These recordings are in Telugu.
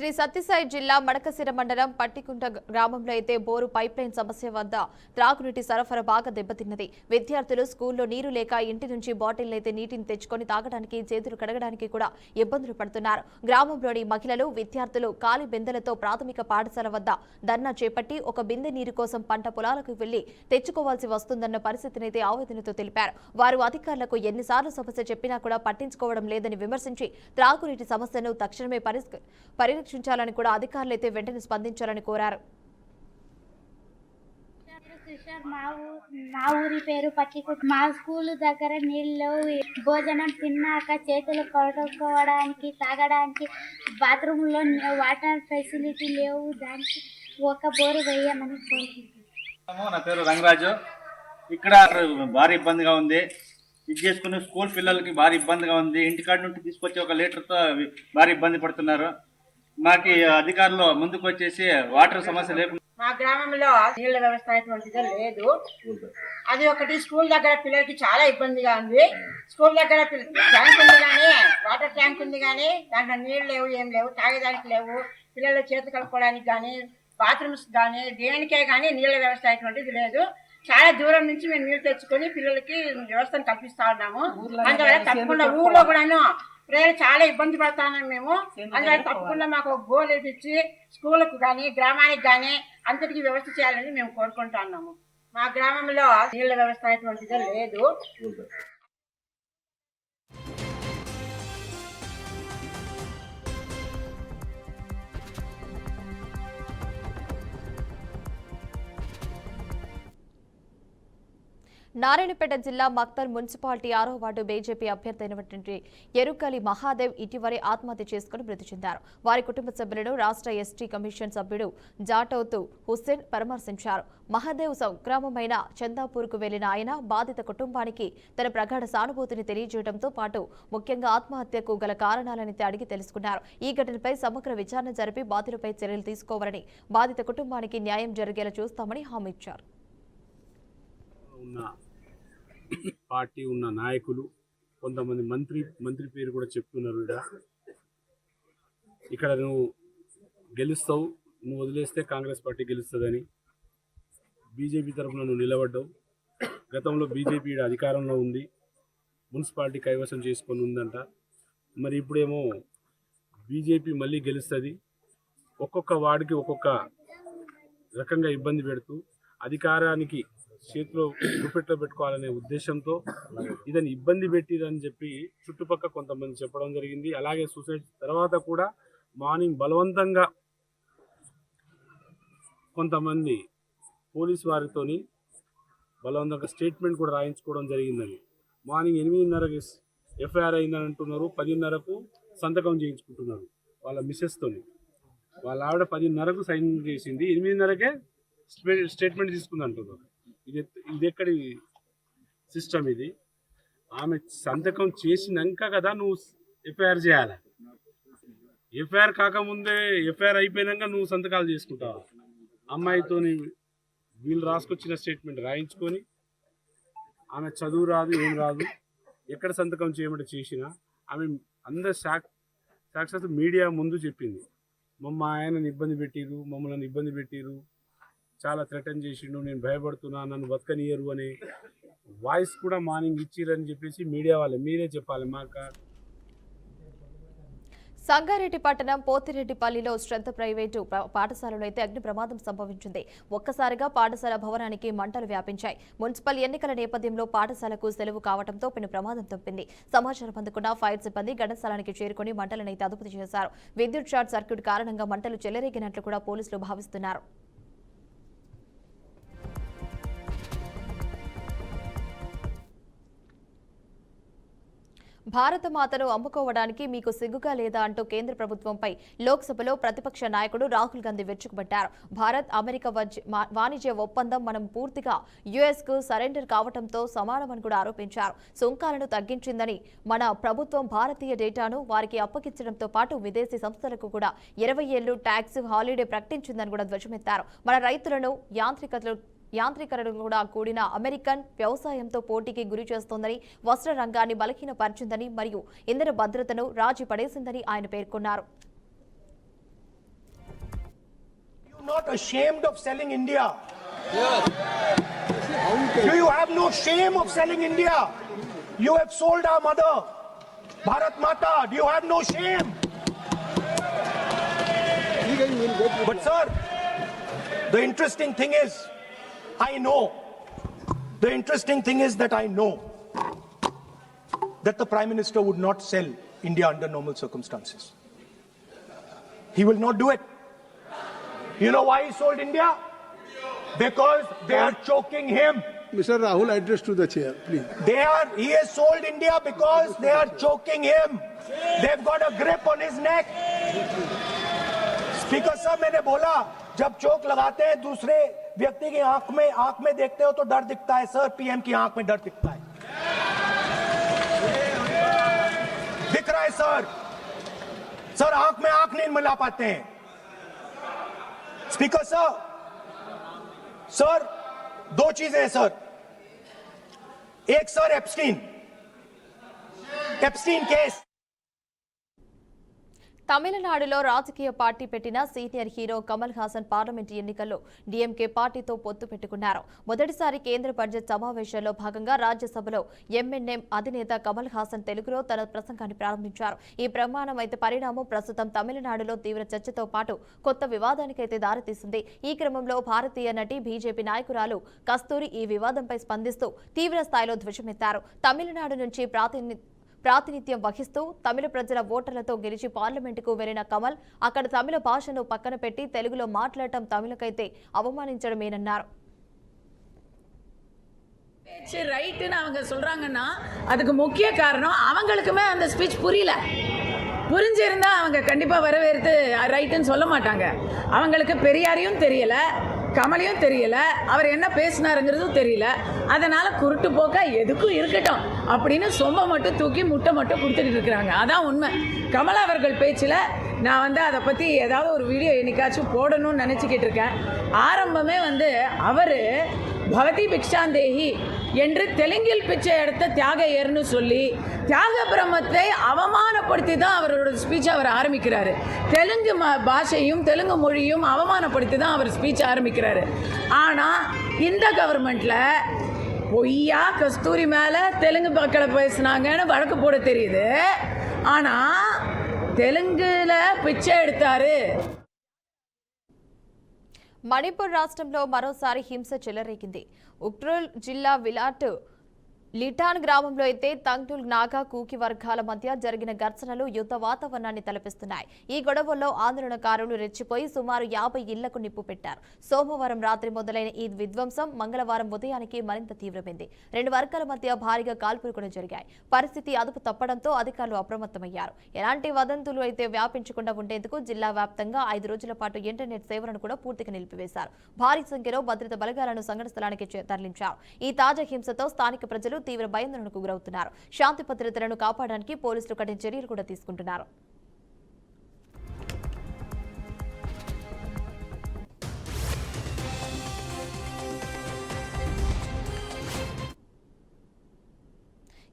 శ్రీ సత్యసాయి జిల్లా మడకశిర మండలం పట్టికుంట గ్రామంలో అయితే బోరు పైప్లైన్ సమస్య వద్ద త్రాగునీటి సరఫరా బాగా దెబ్బతిన్నది. విద్యార్థులు స్కూల్లో నీరు లేక ఇంటి నుంచి బాటిల్ నీటిని తెచ్చుకొని తాగడానికి, చేతులు కడగడానికి కూడా ఇబ్బందులు పడుతున్నారు. గ్రామంలోని మహిళలు, విద్యార్థులు ఖాళీ బిందెలతో ప్రాథమిక పాఠశాల వద్ద ధర్నా చేపట్టి ఒక బిందె నీరు కోసం పంట పొలాలకు వెళ్లి తెచ్చుకోవాల్సి వస్తుందన్న పరిస్థితినైతే ఆవేదనతో తెలిపారు. వారు అధికారులకు ఎన్నిసార్లు సమస్య చెప్పినా కూడా పట్టించుకోవడం లేదని విమర్శించి త్రాగునీటి సమస్యను తక్షణమే పరిరక్షించాలని కూడా అధికారులైతే వెంటనే స్పందించాలని కోరారు. మా ఊరి పేరు పట్టికుట్. మా స్కూల్ దగ్గర నీళ్ళు, భోజనం తిన్నాక చేతులు కడుక్కోవడానికి, తాగడానికి బాత్రూంలో వాటర్ ఫెసిలిటీ లేవు. దానికి ఒక బోరు వేయమని కోరుకుంటున్నాను. నా పేరు రంగరాజు. ఇక్కడ భారీ ఇబ్బందిగా ఉంది. ఇది చేసుకునే స్కూల్ పిల్లలకి భారీ ఇబ్బందిగా ఉంది. ఇంటికాడ నుండి తీసుకొచ్చి ఒక లీటర్తో భారీ ఇబ్బంది పడుతున్నారు. మాకు అధికారులు ముందుకు వచ్చేసి వాటర్ సమస్య లేకుండా. మా గ్రామంలో నీళ్ల వ్యవస్థ అనేటువంటిది లేదు. అది ఒకటి స్కూల్ దగ్గర పిల్లలకి చాలా ఇబ్బందిగా ఉంది. స్కూల్ దగ్గర ట్యాంక్ ఉంది కానీ, వాటర్ ట్యాంక్ ఉంది కానీ దాంట్లో నీళ్ళు లేవు, ఏం లేవు, తాగేదానికి లేవు. పిల్లలు చేతులు కలుపుకోవడానికి కానీ, బాత్రూమ్స్ కానీ, దేనికే కానీ నీళ్ల వ్యవస్థ అనేటువంటిది లేదు. చాలా దూరం నుంచి మేము నీళ్ళు తెచ్చుకొని పిల్లలకి వ్యవస్థను కల్పిస్తా ఉన్నాము. అందువల్ల తప్పకుండా ఊళ్ళో కూడాను పిల్లలు చాలా ఇబ్బంది పడుతున్నాము మేము. అందువల్ల తప్పకుండా మాకు బోర్ వేపించి స్కూళ్ళకు కానీ, గ్రామానికి కానీ అంతటికీ వ్యవస్థ చేయాలని మేము కోరుకుంటా ఉన్నాము. మా గ్రామంలో నీళ్ల వ్యవస్థ అనేటువంటిది లేదు. నారాయణపేట జిల్లా మక్తల్ మున్సిపాలిటీ 6వ వార్డు బీజేపీ అభ్యర్థి అయినటువంటి ఎరుకలి మహాదేవ్ ఇటీవలే ఆత్మహత్య చేసుకుని మృతి చెందారు. వారి కుటుంబ సభ్యులను రాష్ట్ర ఎస్టీ కమిషన్ సభ్యుడు జాటౌతు హుస్సేన్ పరామర్శించారు. మహాదేవ్ స్వగ్రామమైన చందాపూర్కు వెళ్లిన ఆయన బాధిత కుటుంబానికి తన ప్రగాఢ సానుభూతిని తెలియజేయడంతో పాటు ముఖ్యంగా ఆత్మహత్యకు గల కారణాలని అడిగి తెలుసుకున్నారు. ఈ ఘటనపై సమగ్ర విచారణ జరిపి బాధితులపై చర్యలు తీసుకోవాలని, బాధిత కుటుంబానికి న్యాయం జరిగేలా చూస్తామని హామీ ఇచ్చారు. పార్టీ ఉన్న నాయకులు, కొంతమంది మంత్రి పేరు కూడా చెప్తున్నారు. ఇక్కడ నువ్వు గెలుస్తావు, నువ్వు వదిలేస్తే కాంగ్రెస్ పార్టీ గెలుస్తుందని బీజేపీ తరఫున నువ్వు నిలబడ్డావు. గతంలో బీజేపీ అధికారంలో ఉంది, మున్సిపాలిటీ కైవసం చేసుకొని ఉందంట. మరి ఇప్పుడేమో బీజేపీ మళ్ళీ గెలుస్తుంది. ఒక్కొక్క వార్డుకి ఒక్కొక్క రకంగా ఇబ్బంది పెడుతూ అధికారానికి చేతిలో గుప్పెట్లో పెట్టుకోవాలనే ఉద్దేశంతో ఇదని ఇబ్బంది పెట్టిరని చెప్పి చుట్టుపక్కల కొంతమంది చెప్పడం జరిగింది. అలాగే సూసైడ్ తర్వాత కూడా మార్నింగ్ బలవంతంగా కొంతమంది పోలీసు వారితోని బలవంతంగా స్టేట్మెంట్ కూడా రాయించుకోవడం జరిగిందని. మార్నింగ్ 8:30కి ఎఫ్ఐఆర్ అయిందని అంటున్నారు. 10:30కు సంతకం చేయించుకుంటున్నారు వాళ్ళ మిస్సెస్తోని. వాళ్ళ ఆవిడ 10:30కు సైన్ చేసింది, 8:30కే స్టేట్మెంట్ తీసుకుంది అంటున్నారు. ఇది ఎక్కడి సిస్టమ్ ఇది? ఆమె సంతకం చేసినాక కదా నువ్వు ఎఫ్ఐఆర్ చేయాలి. ఎఫ్ఐఆర్ కాకముందే, ఎఫ్ఐఆర్ అయిపోయినాక నువ్వు సంతకాలు చేసుకుంటావు. అమ్మాయితోని వీళ్ళు రాసుకొచ్చిన స్టేట్మెంట్ రాయించుకొని ఆమె చదువు రాదు, ఏం రాదు, ఎక్కడ సంతకం చేయమంటే చేసినా ఆమె అందరు సాక్షాత్ మీడియా ముందు చెప్పింది, మా ఆయనని ఇబ్బంది పెట్టిరు, మమ్మల్ని ఇబ్బంది పెట్టిరు, చాలా థ్రెటన్ చేసిండు, నేను భయపడుతున్నా, నన్ను బతకనియరు అనే వాయిస్ కూడా మార్నింగ్ ఇచ్చిరని చెప్పేసి మీడియా వాళ్ళే మీరే చెప్పాలి. మాకు సంగారెడ్డి పట్టణం పోతిరెడ్డిపల్లిలో శ్రద్ధ ప్రైవేటు పాఠశాలలో అయితే అగ్ని ప్రమాదం సంభవించింది. ఒక్కసారిగా పాఠశాల భవనానికి మంటలు వ్యాపించాయి. మున్సిపల్ ఎన్నికల నేపథ్యంలో పాఠశాలకు సెలవు కావడంతో పెను ప్రమాదం తప్పింది. సమాచారం అందుకున్న ఫైర్ సిబ్బంది ఘటనస్థలానికి చేరుకుని మంటలనైతే అదుపు చేశారు. విద్యుత్ షార్ట్ సర్క్యూట్ కారణంగా మంటలు చెలరేగినట్లు కూడా పోలీసులు భావిస్తున్నారు. భారతమాతను అమ్ముకోవడానికి మీకు సిగ్గుగా లేదా అంటూ కేంద్ర ప్రభుత్వంపై లోక్సభలో ప్రతిపక్ష నాయకుడు రాహుల్ గాంధీ విరుచుకుపడ్డారు. భారత్ అమెరికా వాణిజ్య ఒప్పందం మనం పూర్తిగా యుఎస్కు సరెండర్ కావడంతో సమానమని కూడా ఆరోపించారు. సుంకాలను తగ్గించిందని, మన ప్రభుత్వం భారతీయ డేటాను వారికి అప్పగించడంతో పాటు విదేశీ సంస్థలకు కూడా 20 ఏళ్లు ట్యాక్స్ హాలిడే ప్రకటించిందని కూడా ధ్వజమెత్తారు. మన రైతులను యాంత్రీకరణ కూడా కూడిన అమెరికన్ వ్యవసాయంతో పోటీకి గురి చేస్తోందని, వస్త్ర రంగాన్ని బలహీనపరిచిందని మరియు ఇంధన భద్రతను రాజీ పడేసిందని ఆయన పేర్కొన్నారు. not ashamed of selling India? Do you have no shame of selling India? You have sold our mother, Bharat Mata. Do you have no shame? But sir, the interesting thing is, the interesting thing is that I know that the Prime Minister would not sell India under normal circumstances. He will not do it. You know why he sold India? Because they are choking him. Mr. Rahul, address to the chair, please. He has sold India because they are choking him. They've got a grip on his neck. Speaker साहब, मैंने बोला जब चोक लगाते हैं दूसरे व्यक्ति की आंख में देखते हो तो डर दिखता है सर, पीएम की आंख में डर दिखता है, दिख रहा है सर आंख में आंख नहीं मिला पाते हैं। स्पीकर साहब, सर दो चीजें हैं सर, एक सर एप्स्टीन केस। తమిళనాడులో రాజకీయ పార్టీ పెట్టిన senior hero Kamal Haasan parliament ఎన్నికల్లో డీఎంకే పార్టీతో పొత్తు పెట్టుకున్నారు. మొదటిసారి కేంద్ర బడ్జెట్ సమావేశాల్లో భాగంగా రాజ్యసభలో ఎంఎన్ఎం అధినేత కమల్ హాసన్ తెలుగులో తన ప్రసంగాన్ని ప్రారంభించారు. ఈ పరిణామం ప్రస్తుతం తమిళనాడులో తీవ్ర చర్చతో పాటు కొత్త వివాదానికైతే దారితీసింది. ఈ క్రమంలో భారతీయ నటి బీజేపీ నాయకురాలు కస్తూరి ఈ వివాదంపై స్పందిస్తూ తీవ్ర స్థాయిలో ధ్వజమెత్తారు. తమిళనాడు నుంచి ప్రాతినిధ్యం వహిస్తూ తమిళ ప్రజల ఓటర్లతో గెలిచి పార్లమెంటుకు వెళ్లిన కమల్ అక్కడ తమిళ భాషను పక్కన పెట్టి తెలుగులో మాట్లాడటం తమిళకైతే అవమానించడమేనన్నారు. ரைட்டுன்னு அவங்க சொல்றாங்கன்னா அதுக்கு முக்கிய காரணம் அவங்களுக்குமே அந்த ஸ்பீச் புரிஞ்சிருந்தா அவங்க கண்டிப்பாக வரவேற்று ரைட்டுன்னு சொல்ல மாட்டாங்க. அவங்களுக்கு பெரியாரையும் தெரியல, கமலையும் தெரியல, அவர் என்ன பேசினாருங்கிறதும் தெரியல. அதனால் குருட்டு போக்கா எதுக்கும் இருக்கட்டும் அப்படின்னு சொம்ப மட்டும் தூக்கி முட்டை மட்டும் கொடுத்துட்டு இருக்கிறாங்க. அதான் உண்மை. கமலா அவர்கள் பேச்சில் நான் அதை பற்றி ஏதாவது ஒரு வீடியோ என்னைக்காச்சும் போடணும்னு நினச்சிக்கிட்டு இருக்கேன். ஆரம்பமே அவர் பவதி பிக்ஷாந்தேஹி என்று தெலுங்கில் பிச்சை எடுத்த தியாகையர்னு சொல்லி தியாக பிரம்மத்தை அவமானப்படுத்தி தான் அவரோட ஸ்பீச் அவர் ஆரம்பிக்கிறாரு. தெலுங்கு பாஷையும் தெலுங்கு மொழியும் அவமானப்படுத்தி தான் அவர் ஸ்பீச் ஆரம்பிக்கிறாரு. ஆனால் இந்த கவர்மெண்ட்டில் பொய்யா கஸ்தூரி மேலே தெலுங்கு மக்களை பேசுனாங்கன்னு வழக்கு போட தெரியுது. ஆனால் தெலுங்குல பிச்சை எடுத்தாரு. మణిపూర్ రాష్ట్రంలో మరోసారి హింస చెలరేగింది. ఉక్రూల్ జిల్లా లిటాన్ గ్రామంలో అయితే తంగ్టుల్ నాగా కూకి వర్గాల మధ్య జరిగిన ఘర్షణలు యుద్ధ వాతావరణాన్ని తలపిస్తున్నాయి. ఈ గొడవల్లో ఆందోళనకారులు రెచ్చిపోయి సుమారు 50 ఇళ్లకు నిప్పు పెట్టారు. సోమవారం రాత్రి మొదలైన ఈ విధ్వంసం మంగళవారం ఉదయానికి మరింత తీవ్రమైంది. రెండు వర్గాల మధ్య భారీగా కాల్పులు కూడా జరిగాయి. పరిస్థితి అదుపు తప్పడంతో అధికారులు అప్రమత్తమయ్యారు. ఎలాంటి వదంతులు అయితే వ్యాపించకుండా ఉండేందుకు జిల్లా వ్యాప్తంగా 5 రోజుల పాటు ఇంటర్నెట్ సేవలను కూడా పూర్తిగా నిలిపివేశారు. భారీ సంఖ్యలో భద్రతా బలగాలను సంఘటన స్థలానికి తరలించారు. ఈ తాజా హింసతో స్థానిక ప్రజలు తీవ్ర భయాందోళనకు గురవుతున్నారు. శాంతి భద్రతలను కాపాడడానికి పోలీసులు కఠిన చర్యలు కూడా తీసుకుంటున్నారు.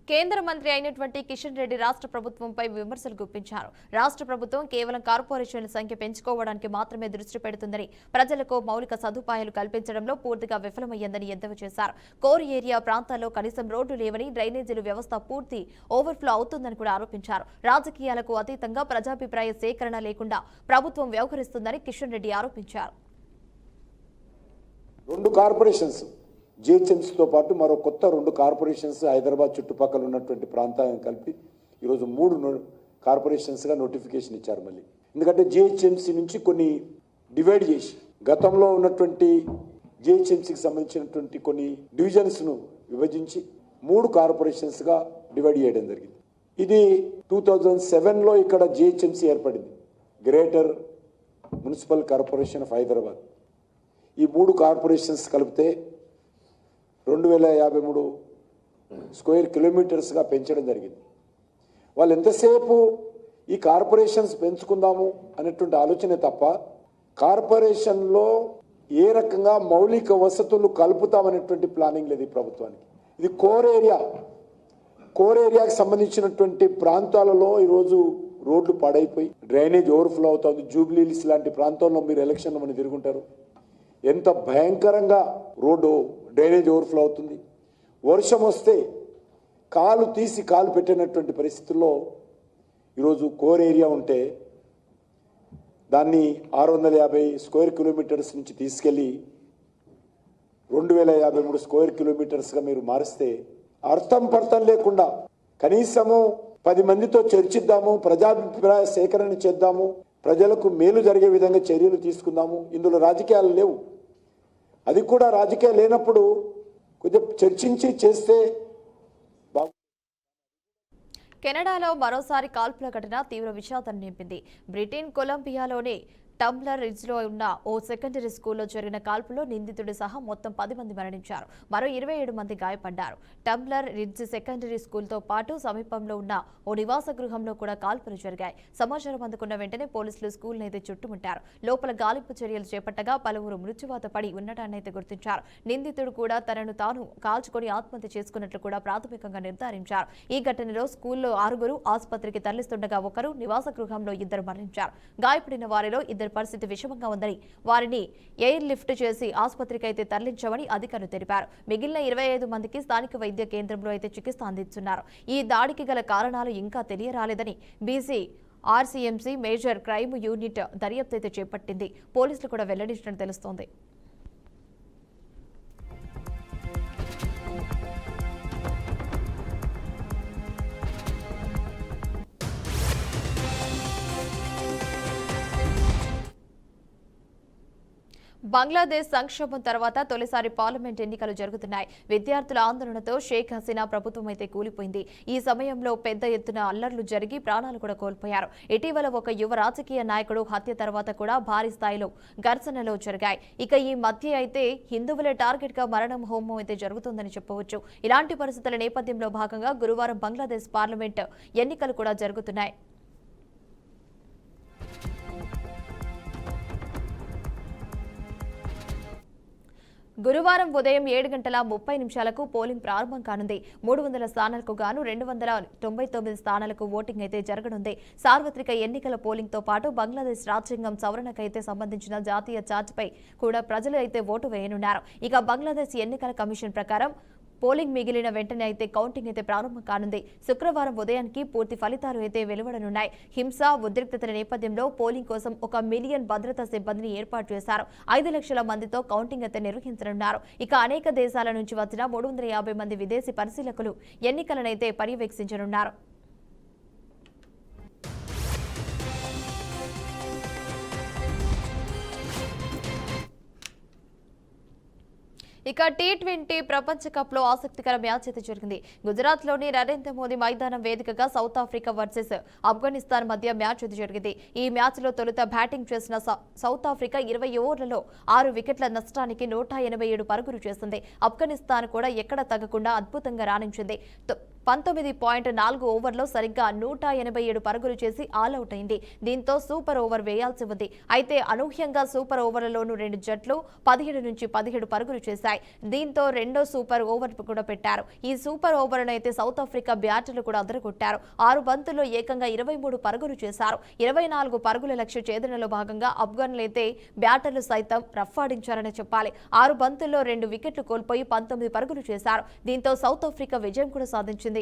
కేంద్ర మంత్రి అయినటువంటి కిషన్ రెడ్డి రాష్ట్ర ప్రభుత్వంపై విమర్శలు గుప్పించారు. రాష్ట్ర ప్రభుత్వం కేవలం కార్పొరేషన్ల సంఖ్య పెంచుకోవడానికి మాత్రమే దృష్టి పెడుతుందని, ప్రజలకు మౌలిక సదుపాయాలు కల్పించడంలో పూర్తిగా విఫలమయ్యిందని ఎద్దేవా చేశారు. కోర్ ఏరియా ప్రాంతాల్లో కనీసం రోడ్లు లేవని, డ్రైనేజీల వ్యవస్థ పూర్తి ఓవర్ఫ్లో అవుతుందని కూడా ఆరోపించారు. రాజకీయాలకు అతీతంగా ప్రజాభిప్రాయ సేకరణ లేకుండా ప్రభుత్వం వ్యవహరిస్తుందని కిషన్ రెడ్డి ఆరోపించారు. 2 కార్పొరేషన్స్ జిహెచ్ఎంసీతో పాటు మరో కొత్త 2 కార్పొరేషన్స్ హైదరాబాద్ చుట్టుపక్కల ఉన్నటువంటి ప్రాంతాలను కలిపి ఈరోజు 3 కార్పొరేషన్స్గా నోటిఫికేషన్ ఇచ్చారు. మళ్ళీ ఎందుకంటే జిహెచ్ఎంసీ నుంచి కొన్ని డివైడ్ చేసి గతంలో ఉన్నటువంటి జిహెచ్ఎంసీకి సంబంధించినటువంటి కొన్ని డివిజన్స్ను విభజించి 3 కార్పొరేషన్స్గా డివైడ్ చేయడం జరిగింది. ఇది 2007లో ఇక్కడ జిహెచ్ఎంసీ ఏర్పడింది, greater municipal corporation of Hyderabad. ఈ 3 కార్పొరేషన్స్ కలిపితే 2053 స్క్వేర్ కిలోమీటర్స్గా పెంచడం జరిగింది. వాళ్ళు ఎంతసేపు ఈ కార్పొరేషన్స్ పెంచుకుందాము అనేటువంటి ఆలోచనే తప్ప కార్పొరేషన్లో ఏ రకంగా మౌలిక వసతులు కలుపుతామనేటువంటి ప్లానింగ్ లేదు ఈ ప్రభుత్వానికి. ఇది కోర్ ఏరియాకి సంబంధించినటువంటి ప్రాంతాలలో ఈరోజు రోడ్లు పాడైపోయి డ్రైనేజ్ ఓవర్ఫ్లో అవుతుంది. జూబ్లీహిల్స్ లాంటి ప్రాంతంలో మీరు ఎలక్షన్లో మనం తిరుగుంటారు. ఎంత భయంకరంగా రోడ్డు డ్రైనేజ్ ఓవర్ఫ్లో అవుతుంది. వర్షం వస్తే కాలు తీసి కాలు పెట్టినటువంటి పరిస్థితుల్లో ఈరోజు కోర్ ఏరియా ఉంటే దాన్ని 650 స్క్వేర్ కిలోమీటర్స్ నుంచి తీసుకెళ్ళి 2053 స్క్వేర్ కిలోమీటర్స్గా మీరు మారిస్తే అర్థం పర్థం లేకుండా కనీసము 10 మందితో చర్చిద్దాము, ప్రజాభిప్రాయ సేకరణ చేద్దాము, ప్రజలకు మేలు జరిగే విధంగా చర్యలు తీసుకుందాము. ఇందులో రాజకీయాలు లేవు. అది కూడా రాజకీయాలు లేనప్పుడు కొంచెం చర్చించి చేస్తే కెనడాలో మరోసారి కాల్పుల ఘటన తీవ్ర విషాదాన్ని నింపింది. బ్రిటన్ కొలంబియాలోని టంబ్లర్ రిడ్జ్లో ఉన్న ఓ సెకండరీ స్కూల్లో జరిగిన కాల్పులో నిందితుడు సహా మొత్తం 10 మంది మరణించారు. మరో 27 మంది గాయపడ్డారు. టంబ్లర్ రిడ్జ్ సెకండరీ స్కూల్తో పాటు సమీపంలో ఉన్న ఓ నివాస గృహంలో కూడా కాల్పులు జరిగాయి. సమాచారం అందుకున్న వెంటనే పోలీసులు స్కూల్ను అయితే చుట్టుముట్టారు. లోపల గాలింపు చర్యలు చేపట్టగా పలువురు మృత్యువాత పడి ఉండటాన్నైతే గుర్తించారు. నిందితుడు కూడా తనను తాను కాల్చుకొని ఆత్మహత్య చేసుకున్నట్లు కూడా ప్రాథమికంగా నిర్ధారించారు. ఈ ఘటనలో స్కూల్లో 6 ఆసుపత్రికి తరలిస్తుండగా 1, నివాస గృహంలో 2 మరణించారు. గాయపడిన వారిలో 2 పరిస్థితి విషమంగా ఉందని వారిని ఎయిర్ లిఫ్ట్ చేసి ఆసుపత్రికి అయితే తరలించామని అధికారులు తెలిపారు. మిగిలిన 25 మందికి స్థానిక వైద్య కేంద్రంలో అయితే చికిత్స అందిస్తున్నారు. ఈ దాడికి గల కారణాలు ఇంకా తెలియరాలేదని BC RCMP major crime unit దర్యాప్తు అయితే చేపట్టింది. పోలీసులు కూడా వెల్లడించినట్టు తెలుస్తోంది. బంగ్లాదేశ్ సంక్షోభం తర్వాత తొలిసారి పార్లమెంట్ ఎన్నికలు జరుగుతున్నాయి. విద్యార్థుల ఆందోళనతో షేక్ హసీనా ప్రభుత్వం అయితే కూలిపోయింది. ఈ సమయంలో పెద్ద ఎత్తున అల్లర్లు జరిగి ప్రాణాలు కూడా కోల్పోయారు. ఇటీవల ఒక యువ రాజకీయ నాయకుడు హత్య తర్వాత కూడా భారీ స్థాయిలో ఘర్షణలు జరిగాయి. ఇక ఈ మధ్య అయితే హిందువులే టార్గెట్ గా మరణం హోమం అయితే జరుగుతుందని చెప్పవచ్చు. ఇలాంటి పరిస్థితుల నేపథ్యంలో భాగంగా గురువారం బంగ్లాదేశ్ పార్లమెంట్ ఎన్నికలు కూడా జరుగుతున్నాయి. గురువారం ఉదయం 7:30 పోలింగ్ ప్రారంభం కానుంది. 300 స్థానాలకు గాను 299 స్థానాలకు ఓటింగ్ అయితే జరగనుంది. సార్వత్రిక ఎన్నికల పోలింగ్ తో పాటు బంగ్లాదేశ్ రాజ్యాంగం సవరణకైతే సంబంధించిన జాతీయ చార్టుపై కూడా ప్రజలు అయితే ఓటు వేయనున్నారు. ఇక బంగ్లాదేశ్ ఎన్నికల కమిషన్ ప్రకారం పోలింగ్ మిగిలిన వెంటనే అయితే కౌంటింగ్ అయితే ప్రారంభం కానుంది. శుక్రవారం ఉదయానికి పూర్తి ఫలితాలు అయితే వెలువడనున్నాయి. హింస ఉద్రిక్తతల నేపథ్యంలో పోలింగ్ కోసం 1 మిలియన్ భద్రతా సిబ్బందిని ఏర్పాటు చేశారు. 5 లక్షల మందితో కౌంటింగ్ అయితే నిర్వహించనున్నారు. ఇక అనేక దేశాల నుంచి వచ్చిన 350 మంది విదేశీ పరిశీలకులు ఎన్నికలనైతే పర్యవేక్షించనున్నారు. ఇక టీ20 ప్రపంచ కప్ లో ఆసక్తికర మ్యాచ్ అయితే జరిగింది. గుజరాత్ లోని నరేంద్ర మోదీ మైదానం వేదికగా సౌత్ ఆఫ్రికా వర్సెస్ ఆఫ్ఘనిస్తాన్ మధ్య మ్యాచ్ అయితే జరిగింది. ఈ మ్యాచ్ లో తొలుత బ్యాటింగ్ చేసిన సౌత్ ఆఫ్రికా 20 ఓవర్లలో 6 వికెట్ల నష్టానికి 187 పరుగులు చేసింది. ఆఫ్ఘనిస్తాన్ కూడా ఎక్కడ తగ్గకుండా అద్భుతంగా రాణించింది. 19.4 ఓవర్లో సరిగ్గా 187 పరుగులు చేసి ఆల్అవుట్ అయింది. దీంతో సూపర్ ఓవర్ వేయాల్సి ఉంది. అయితే అనూహ్యంగా సూపర్ ఓవర్లలోనూ 2 జట్లు 17 నుంచి 17 పరుగులు చేశాయి. దీంతో రెండో సూపర్ ఓవర్ కూడా పెట్టారు. ఈ సూపర్ ఓవర్ను అయితే సౌత్ ఆఫ్రికా బ్యాటర్లు కూడా అదరగొట్టారు. 6 బంతుల్లో ఏకంగా 23 పరుగులు చేశారు. 24 పరుగుల లక్ష్య ఛేదనలో భాగంగా ఆఫ్ఘన్లైతే బ్యాటర్లు సైతం రఫ్ఫాడించారని చెప్పాలి. 6 బంతుల్లో 2 వికెట్లు కోల్పోయి 19 పరుగులు చేశారు. దీంతో సౌత్ ఆఫ్రికా విజయం కూడా సాధించింది.